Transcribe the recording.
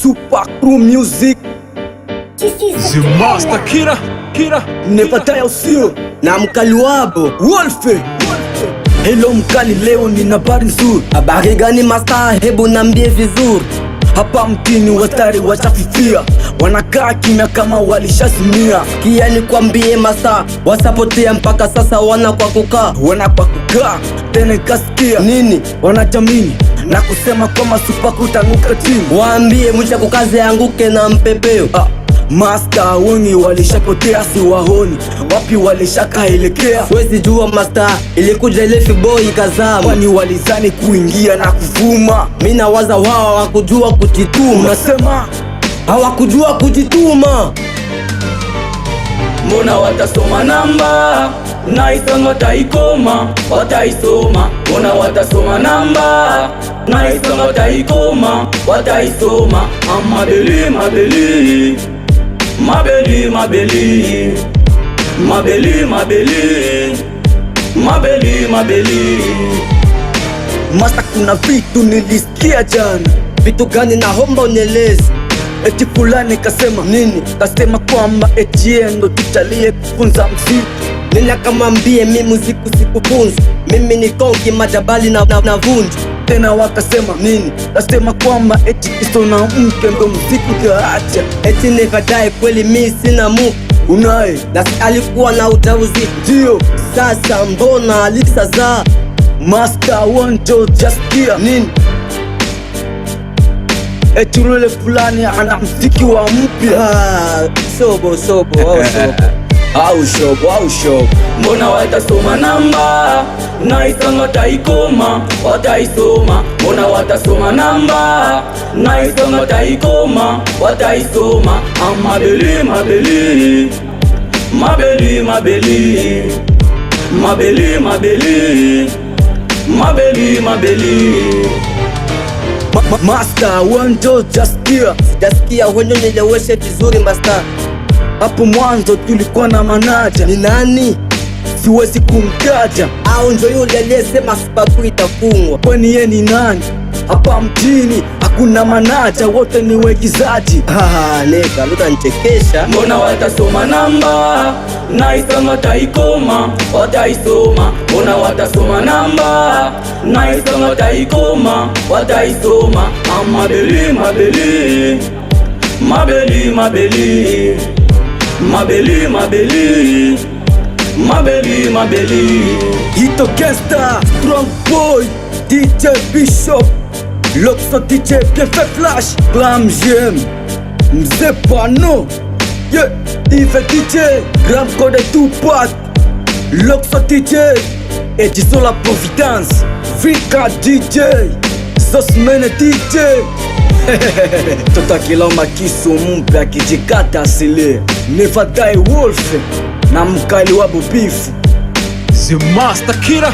Super Crew Music. The Master Kira. Never usio na mkali wabo Wolfe. Hello mkali, leo nina habari nzuri. Habari gani master, hebu nambie vizuri. Hapa mtini watari wachafifia, wanakaa kimya kama walishazimia. Kia nikwambie master, wasapotea mpaka sasa wana kwa kukaa. Tena nikasikia nini wanajamini na kusema kwamba Super Crew utaanguka timu. Waambie mwisha kukaze anguke na mpepeo. Master wengi walishapotea, si wahoni wapi walishakaelekea. Wezi jua master, ilikuja ile boy kazama, kwani walizani kuingia na kuvuma. Mina waza wao hawakujua kujituma. Unasema hawakujua kujituma. Mbona watasoma namba na isongo taikoma, wataisoma. Mbona watasoma namba na isongo taikoma, wataisoma. Mabeli mabeli mabeli mabeli mabeli mabeli mabeli mabeli. Master, kuna vitu nilisikia jana. Vitu gani? Naomba unieleze. Eti fulani kasema nini? Kasema kwamba eti ndo tutalie kufunza mziki. Nina kamwambie mimi muziki sikufunza, mimi ni konki majabali na vunja. Tena wakasema nini? Kasema kwamba eti kisona mke ndo mziki utaacha. Eti nikadai kweli mimi sina mke. Unaye na alikuwa na ujauzito. Ndio sasa mbona alisaza? Master wanjo just kia nini? Eti yule fulani ana mziki wa mpya. Sobo au shobo. Mbona watasoma namba na isongo taikoma, wataisoma. Mbona watasoma namba na isongo taikoma, wataisoma. Mabeli mabeli mabeli mabeli mabeli mabeli mabeli mabeli. Master wanjo Jaskia wenyo nileweshe vizuri master. Hapo mwanzo tulikuwa na manaja. Ni nani? Siwezi kumtaja. Au njo yule aliyesema Super Crew itafungwa? Kwani yeye ni nani? Hapa mjini hakuna manaja, wote ni waigizaji. Nega luta nichekesha. Mbona watasoma namba na isongo taikoma, wataisoma. Mbona watasoma namba na isongo taikoma, wataisoma. Mabeli mabeli mabeli mabeli mabeli mabeli mabeli mabeli. Hito Gangsta, Strong Boy, DJ Bishop, Loxo DJ Bienfait Flash, Glam Jem, Mzee Pano, Yves DJ, Gram Code Tupac, Loxo DJ, Edison La Providence, Vika DJ, Zosmene DJ. Tota kiloma kisu mpya kijikata asili. Never Die Wolfe na mkali wabo Beef. The Master Kira.